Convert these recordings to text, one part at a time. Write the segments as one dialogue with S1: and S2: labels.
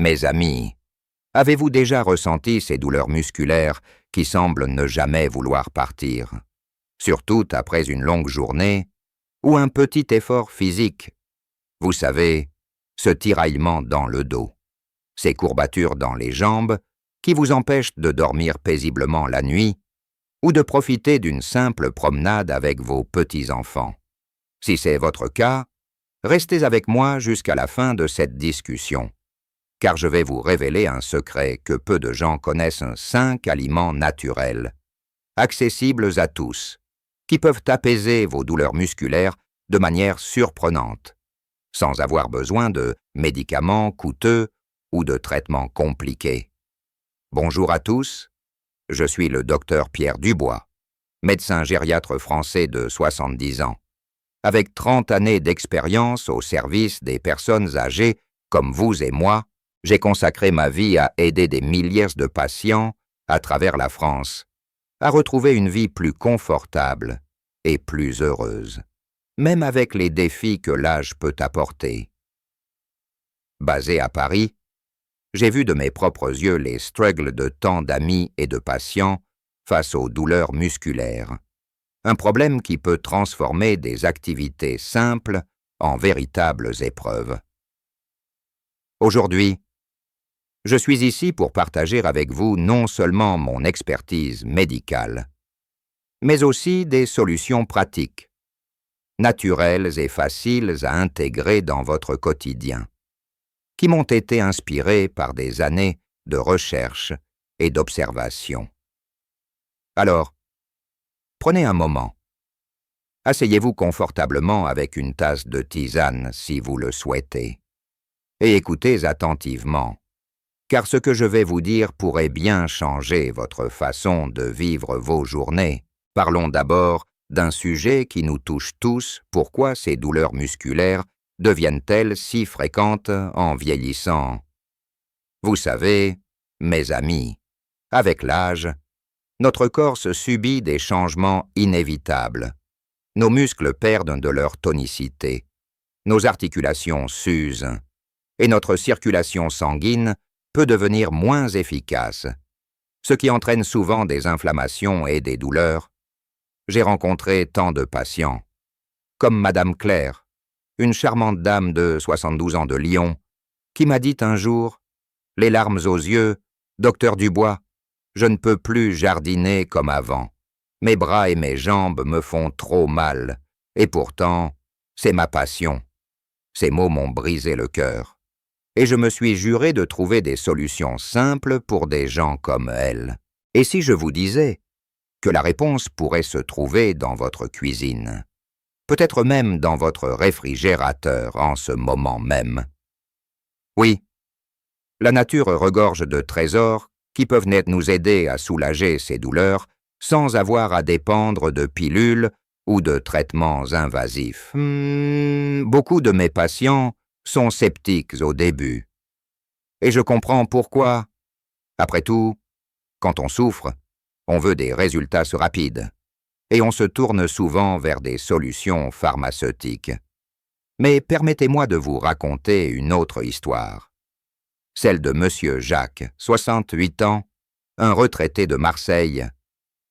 S1: Mes amis, avez-vous déjà ressenti ces douleurs musculaires qui semblent ne jamais vouloir partir, surtout après une longue journée ou un petit effort physique? Vous savez, ce tiraillement dans le dos, ces courbatures dans les jambes qui vous empêchent de dormir paisiblement la nuit ou de profiter d'une simple promenade avec vos petits-enfants. Si c'est votre cas, restez avec moi jusqu'à la fin de cette discussion, car je vais vous révéler un secret que peu de gens connaissent: 5 aliments naturels, accessibles à tous, qui peuvent apaiser vos douleurs musculaires de manière surprenante, sans avoir besoin de médicaments coûteux ou de traitements compliqués. Bonjour à tous, je suis le docteur Pierre Dubois, médecin gériatre français de 70 ans. Avec 30 années d'expérience au service des personnes âgées comme vous et moi, j'ai consacré ma vie à aider des milliers de patients à travers la France à retrouver une vie plus confortable et plus heureuse, même avec les défis que l'âge peut apporter. Basé à Paris, j'ai vu de mes propres yeux les struggles de tant d'amis et de patients face aux douleurs musculaires, un problème qui peut transformer des activités simples en véritables épreuves. Aujourd'hui, je suis ici pour partager avec vous non seulement mon expertise médicale, mais aussi des solutions pratiques, naturelles et faciles à intégrer dans votre quotidien, qui m'ont été inspirées par des années de recherche et d'observation. Alors, prenez un moment. Asseyez-vous confortablement avec une tasse de tisane si vous le souhaitez, et écoutez attentivement, car ce que je vais vous dire pourrait bien changer votre façon de vivre vos journées. Parlons d'abord d'un sujet qui nous touche tous: pourquoi ces douleurs musculaires deviennent-elles si fréquentes en vieillissant? Vous savez, mes amis, avec l'âge, notre corps se subit des changements inévitables. Nos muscles perdent de leur tonicité, nos articulations s'usent, et notre circulation sanguine peut devenir moins efficace, ce qui entraîne souvent des inflammations et des douleurs. J'ai rencontré tant de patients, comme Madame Claire, une charmante dame de 72 ans de Lyon, qui m'a dit un jour, les larmes aux yeux: « Docteur Dubois, je ne peux plus jardiner comme avant. Mes bras et mes jambes me font trop mal, et pourtant, c'est ma passion. » Ces mots m'ont brisé le cœur, et je me suis juré de trouver des solutions simples pour des gens comme elle. Et si je vous disais que la réponse pourrait se trouver dans votre cuisine, peut-être même dans votre réfrigérateur en ce moment même? Oui, la nature regorge de trésors qui peuvent nous aider à soulager ces douleurs sans avoir à dépendre de pilules ou de traitements invasifs. Beaucoup de mes patients sont sceptiques au début. Et je comprends pourquoi. Après tout, quand on souffre, on veut des résultats rapides, et on se tourne souvent vers des solutions pharmaceutiques. Mais permettez-moi de vous raconter une autre histoire, celle de Monsieur Jacques, 68 ans, un retraité de Marseille,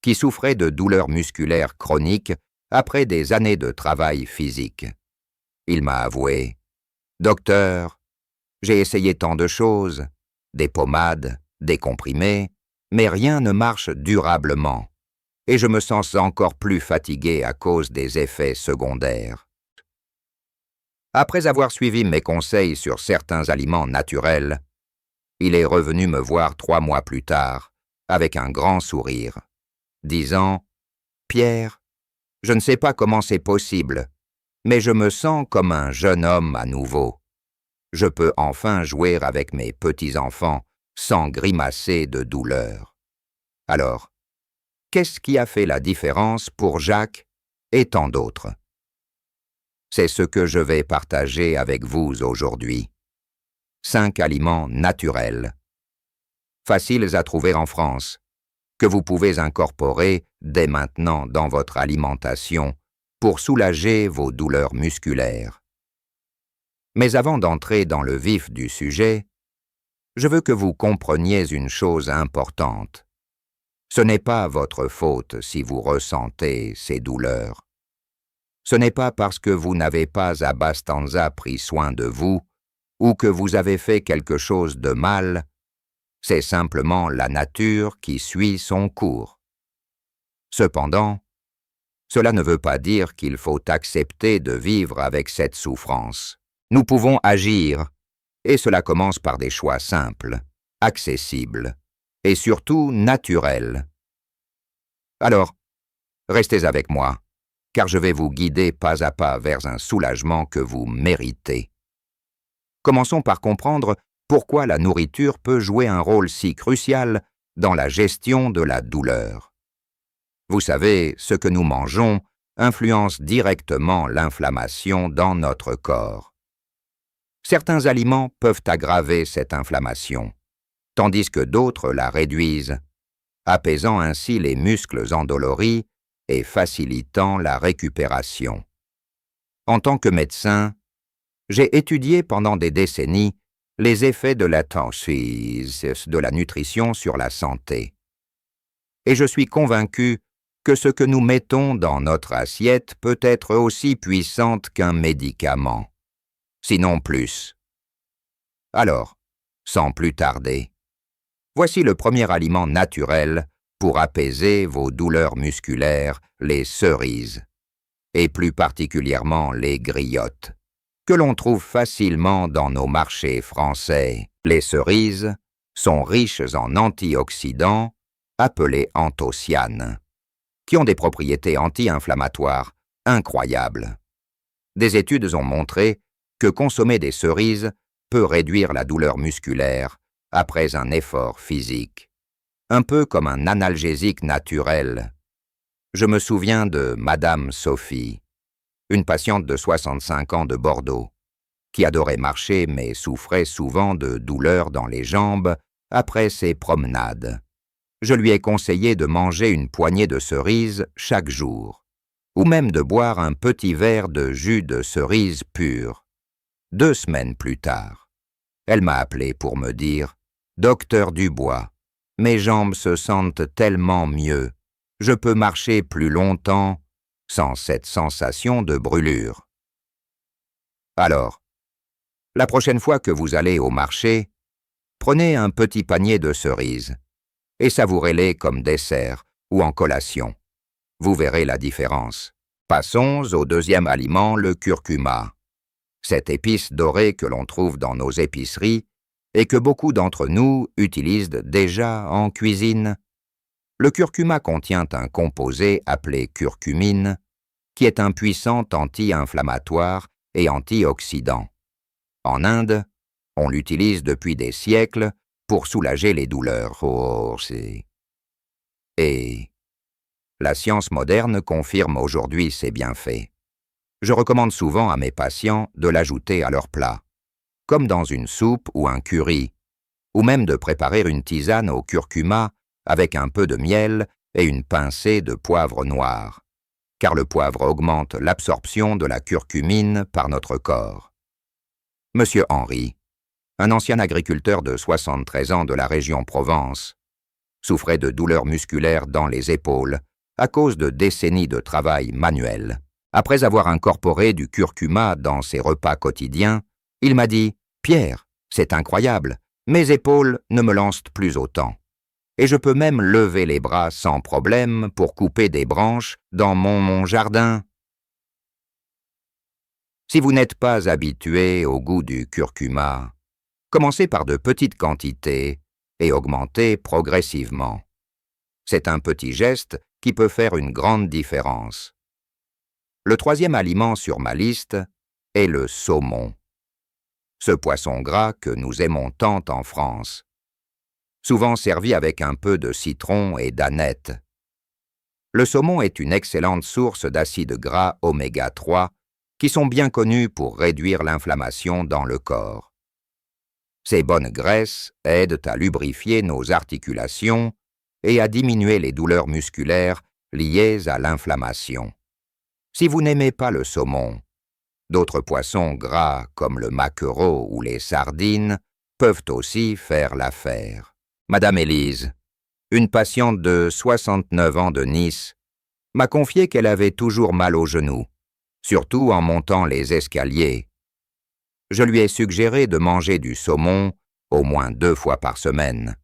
S1: qui souffrait de douleurs musculaires chroniques après des années de travail physique. Il m'a avoué: « Docteur, j'ai essayé tant de choses, des pommades, des comprimés, mais rien ne marche durablement, et je me sens encore plus fatigué à cause des effets secondaires. » Après avoir suivi mes conseils sur certains aliments naturels, il est revenu me voir 3 mois plus tard, avec un grand sourire, disant: « Pierre, je ne sais pas comment c'est possible, mais je me sens comme un jeune homme à nouveau. Je peux enfin jouer avec mes petits-enfants sans grimacer de douleur. » Alors, qu'est-ce qui a fait la différence pour Jacques et tant d'autres? C'est ce que je vais partager avec vous aujourd'hui. 5 aliments naturels, faciles à trouver en France, que vous pouvez incorporer dès maintenant dans votre alimentation pour soulager vos douleurs musculaires. Mais avant d'entrer dans le vif du sujet, je veux que vous compreniez une chose importante. Ce n'est pas votre faute si vous ressentez ces douleurs. Ce n'est pas parce que vous n'avez pas à Bastanza pris soin de vous ou que vous avez fait quelque chose de mal, c'est simplement la nature qui suit son cours. Cependant, cela ne veut pas dire qu'il faut accepter de vivre avec cette souffrance. Nous pouvons agir, et cela commence par des choix simples, accessibles, et surtout naturels. Alors, restez avec moi, car je vais vous guider pas à pas vers un soulagement que vous méritez. Commençons par comprendre pourquoi la nourriture peut jouer un rôle si crucial dans la gestion de la douleur. Vous savez, ce que nous mangeons influence directement l'inflammation dans notre corps. Certains aliments peuvent aggraver cette inflammation, tandis que d'autres la réduisent, apaisant ainsi les muscles endoloris et facilitant la récupération. En tant que médecin, j'ai étudié pendant des décennies les effets de la nutrition sur la santé. Et je suis convaincu que ce que nous mettons dans notre assiette peut être aussi puissante qu'un médicament, sinon plus. Alors, sans plus tarder, voici le premier aliment naturel pour apaiser vos douleurs musculaires, les cerises, et plus particulièrement les griottes, que l'on trouve facilement dans nos marchés français. Les cerises sont riches en antioxydants appelés anthocyanes, qui ont des propriétés anti-inflammatoires incroyables. Des études ont montré que consommer des cerises peut réduire la douleur musculaire après un effort physique, un peu comme un analgésique naturel. Je me souviens de Madame Sophie, une patiente de 65 ans de Bordeaux, qui adorait marcher mais souffrait souvent de douleurs dans les jambes après ses promenades. Je lui ai conseillé de manger une poignée de cerises chaque jour, ou même de boire un petit verre de jus de cerise pur. 2 semaines plus tard, elle m'a appelé pour me dire « Docteur Dubois, mes jambes se sentent tellement mieux, je peux marcher plus longtemps sans cette sensation de brûlure. » Alors, la prochaine fois que vous allez au marché, prenez un petit panier de cerises et savourez-les comme dessert ou en collation. Vous verrez la différence. Passons au deuxième aliment, le curcuma. Cette épice dorée que l'on trouve dans nos épiceries et que beaucoup d'entre nous utilisent déjà en cuisine. Le curcuma contient un composé appelé curcumine, qui est un puissant anti-inflammatoire et antioxydant. En Inde, on l'utilise depuis des siècles pour soulager les douleurs. Et la science moderne confirme aujourd'hui ses bienfaits. Je recommande souvent à mes patients de l'ajouter à leur plat, comme dans une soupe ou un curry, ou même de préparer une tisane au curcuma avec un peu de miel et une pincée de poivre noir, car le poivre augmente l'absorption de la curcumine par notre corps. Monsieur Henry, un ancien agriculteur de 73 ans de la région Provence, souffrait de douleurs musculaires dans les épaules à cause de décennies de travail manuel. Après avoir incorporé du curcuma dans ses repas quotidiens, il m'a dit « Pierre, c'est incroyable, mes épaules ne me lancent plus autant. Et je peux même lever les bras sans problème pour couper des branches dans mon jardin. » Si vous n'êtes pas habitué au goût du curcuma, commencez par de petites quantités et augmentez progressivement. C'est un petit geste qui peut faire une grande différence. Le troisième aliment sur ma liste est le saumon. Ce poisson gras que nous aimons tant en France, souvent servi avec un peu de citron et d'aneth. Le saumon est une excellente source d'acides gras oméga 3 qui sont bien connus pour réduire l'inflammation dans le corps. Ces bonnes graisses aident à lubrifier nos articulations et à diminuer les douleurs musculaires liées à l'inflammation. Si vous n'aimez pas le saumon, d'autres poissons gras comme le maquereau ou les sardines peuvent aussi faire l'affaire. Madame Élise, une patiente de 69 ans de Nice, m'a confié qu'elle avait toujours mal aux genoux, surtout en montant les escaliers. Je lui ai suggéré de manger du saumon au moins 2 fois par semaine,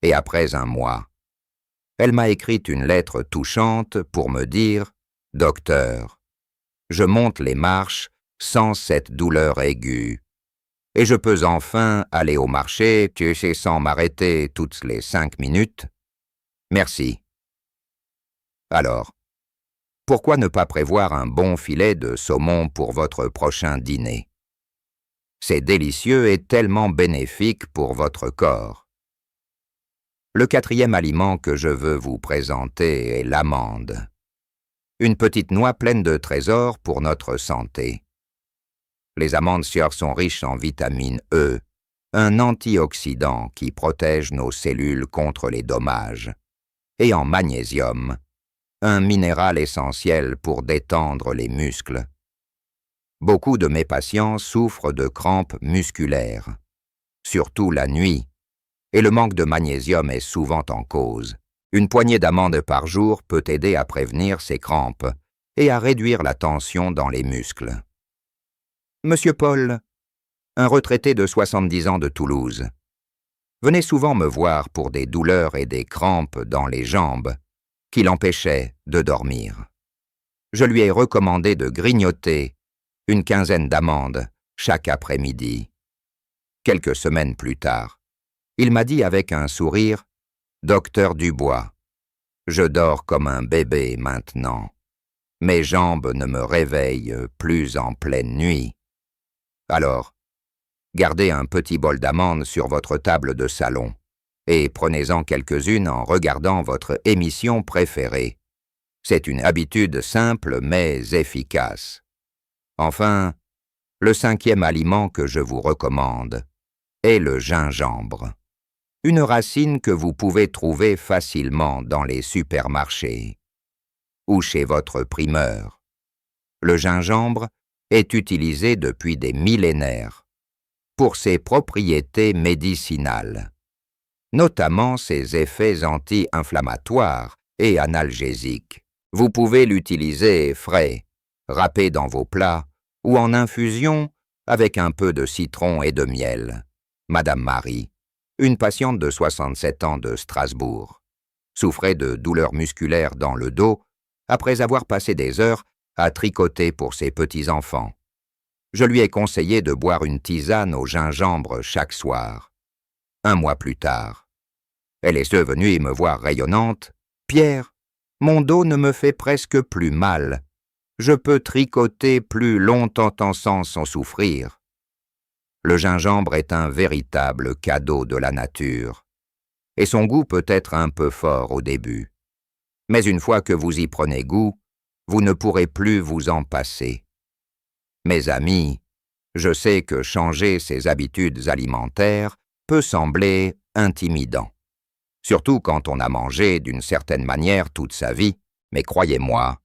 S1: et après un mois, elle m'a écrit une lettre touchante pour me dire « Docteur, je monte les marches sans cette douleur aiguë, et je peux enfin aller au marché, tu sais, sans m'arrêter toutes les 5 minutes. Merci. » Alors, pourquoi ne pas prévoir un bon filet de saumon pour votre prochain dîner? C'est délicieux et tellement bénéfique pour votre corps. Le 4e aliment que je veux vous présenter est l'amande. Une petite noix pleine de trésors pour notre santé. Les amandes sont riches en vitamine E, un antioxydant qui protège nos cellules contre les dommages, et en magnésium, un minéral essentiel pour détendre les muscles. Beaucoup de mes patients souffrent de crampes musculaires, surtout la nuit, et le manque de magnésium est souvent en cause. Une poignée d'amandes par jour peut aider à prévenir ces crampes et à réduire la tension dans les muscles. Monsieur Paul, un retraité de 70 ans de Toulouse, venait souvent me voir pour des douleurs et des crampes dans les jambes qui l'empêchaient de dormir. Je lui ai recommandé de grignoter une quinzaine d'amandes chaque après-midi. Quelques semaines plus tard, il m'a dit avec un sourire « Docteur Dubois, je dors comme un bébé maintenant. Mes jambes ne me réveillent plus en pleine nuit. Alors, gardez un petit bol d'amandes sur votre table de salon et prenez-en quelques-unes en regardant votre émission préférée. C'est une habitude simple mais efficace. Enfin, le 5e aliment que je vous recommande est le gingembre. Une racine que vous pouvez trouver facilement dans les supermarchés ou chez votre primeur. Le gingembre est utilisé depuis des millénaires pour ses propriétés médicinales, notamment ses effets anti-inflammatoires et analgésiques. Vous pouvez l'utiliser frais, râpé dans vos plats ou en infusion avec un peu de citron et de miel. Madame Marie, une patiente de 67 ans de Strasbourg, souffrait de douleurs musculaires dans le dos après avoir passé des heures à tricoter pour ses petits-enfants. Je lui ai conseillé de boire une tisane au gingembre chaque soir. 1 mois plus tard, elle est venue me voir rayonnante. « Pierre, mon dos ne me fait presque plus mal. Je peux tricoter plus longtemps sans souffrir. » Le gingembre est un véritable cadeau de la nature, et son goût peut être un peu fort au début. Mais une fois que vous y prenez goût, vous ne pourrez plus vous en passer. Mes amis, je sais que changer ses habitudes alimentaires peut sembler intimidant, surtout quand on a mangé d'une certaine manière toute sa vie, mais croyez-moi,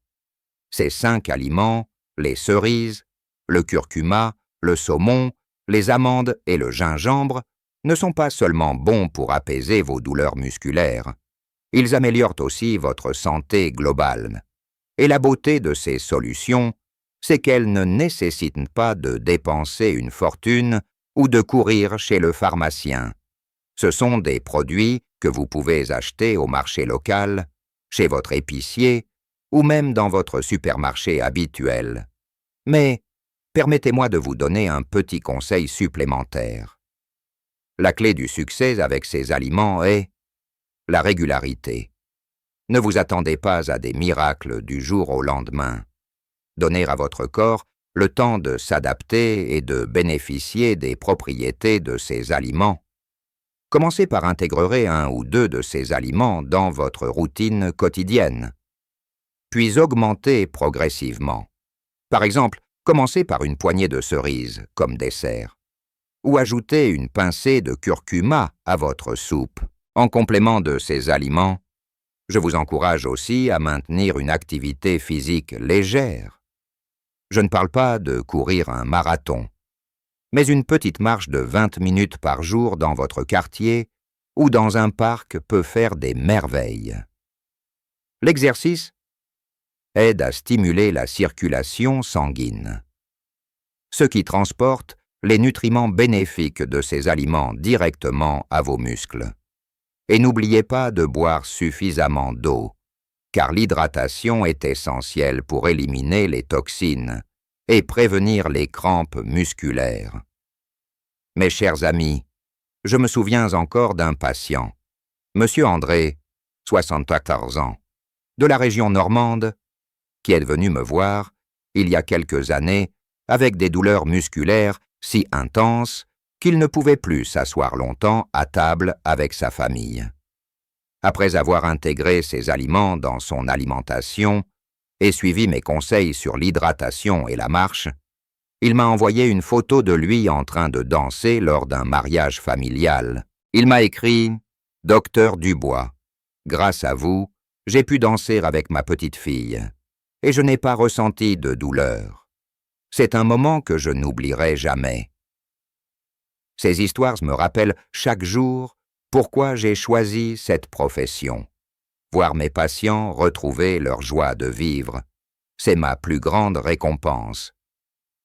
S1: ces 5 aliments, les cerises, le curcuma, le saumon, les amandes et le gingembre, ne sont pas seulement bons pour apaiser vos douleurs musculaires, ils améliorent aussi votre santé globale. Et la beauté de ces solutions, c'est qu'elles ne nécessitent pas de dépenser une fortune ou de courir chez le pharmacien. Ce sont des produits que vous pouvez acheter au marché local, chez votre épicier ou même dans votre supermarché habituel. Mais permettez-moi de vous donner un petit conseil supplémentaire. La clé du succès avec ces aliments est la régularité. Ne vous attendez pas à des miracles du jour au lendemain. Donnez à votre corps le temps de s'adapter et de bénéficier des propriétés de ces aliments. Commencez par intégrer 1 ou 2 de ces aliments dans votre routine quotidienne, puis augmentez progressivement. Par exemple, commencez par une poignée de cerises comme dessert, ou ajoutez une pincée de curcuma à votre soupe. En complément de ces aliments, je vous encourage aussi à maintenir une activité physique légère. Je ne parle pas de courir un marathon, mais une petite marche de 20 minutes par jour dans votre quartier ou dans un parc peut faire des merveilles. L'exercice aide à stimuler la circulation sanguine, ce qui transporte les nutriments bénéfiques de ces aliments directement à vos muscles. Et n'oubliez pas de boire suffisamment d'eau, car l'hydratation est essentielle pour éliminer les toxines et prévenir les crampes musculaires. Mes chers amis, je me souviens encore d'un patient, Monsieur André, 74 ans, de la région normande, qui est venu me voir, il y a quelques années, avec des douleurs musculaires si intenses qu'il ne pouvait plus s'asseoir longtemps à table avec sa famille. Après avoir intégré ces aliments dans son alimentation et suivi mes conseils sur l'hydratation et la marche, il m'a envoyé une photo de lui en train de danser lors d'un mariage familial. Il m'a écrit « Docteur Dubois, grâce à vous, j'ai pu danser avec ma petite fille et je n'ai pas ressenti de douleur. C'est un moment que je n'oublierai jamais. » Ces histoires me rappellent chaque jour pourquoi j'ai choisi cette profession. Voir mes patients retrouver leur joie de vivre, c'est ma plus grande récompense.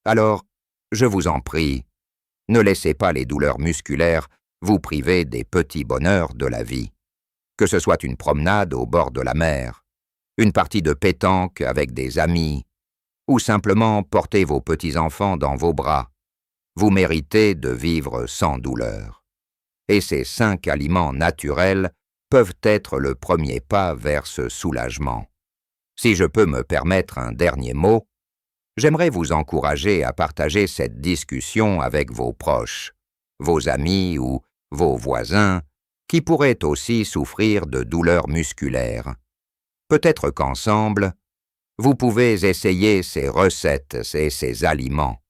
S1: Alors, je vous en prie, ne laissez pas les douleurs musculaires vous priver des petits bonheurs de la vie. Que ce soit une promenade au bord de la mer, une partie de pétanque avec des amis, ou simplement porter vos petits-enfants dans vos bras, vous méritez de vivre sans douleur. Et ces 5 aliments naturels peuvent être le premier pas vers ce soulagement. Si je peux me permettre un dernier mot, j'aimerais vous encourager à partager cette discussion avec vos proches, vos amis ou vos voisins qui pourraient aussi souffrir de douleurs musculaires. Peut-être qu'ensemble, vous pouvez essayer ces recettes et ces aliments,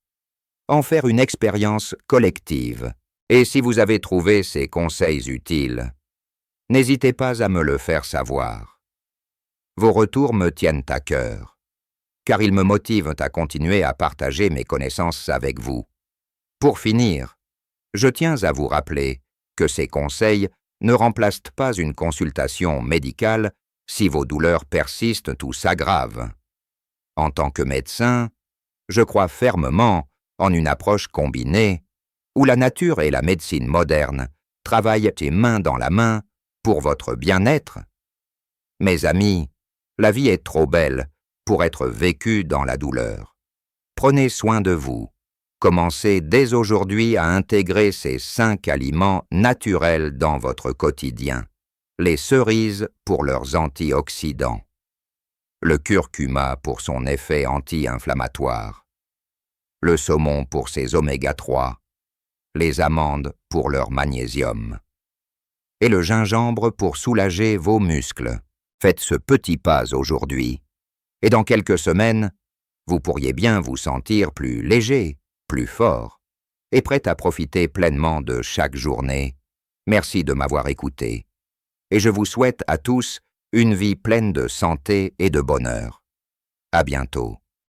S1: en faire une expérience collective. Et si vous avez trouvé ces conseils utiles, n'hésitez pas à me le faire savoir. Vos retours me tiennent à cœur, car ils me motivent à continuer à partager mes connaissances avec vous. Pour finir, je tiens à vous rappeler que ces conseils ne remplacent pas une consultation médicale si vos douleurs persistent ou s'aggravent. En tant que médecin, je crois fermement en une approche combinée où la nature et la médecine moderne travaillent main dans la main pour votre bien-être. Mes amis, la vie est trop belle pour être vécue dans la douleur. Prenez soin de vous. Commencez dès aujourd'hui à intégrer ces 5 aliments naturels dans votre quotidien. Les cerises pour leurs antioxydants, le curcuma pour son effet anti-inflammatoire, le saumon pour ses oméga 3, les amandes pour leur magnésium, et le gingembre pour soulager vos muscles. Faites ce petit pas aujourd'hui, et dans quelques semaines, vous pourriez bien vous sentir plus léger, plus fort, et prêt à profiter pleinement de chaque journée. Merci de m'avoir écouté, et je vous souhaite à tous une vie pleine de santé et de bonheur. À bientôt.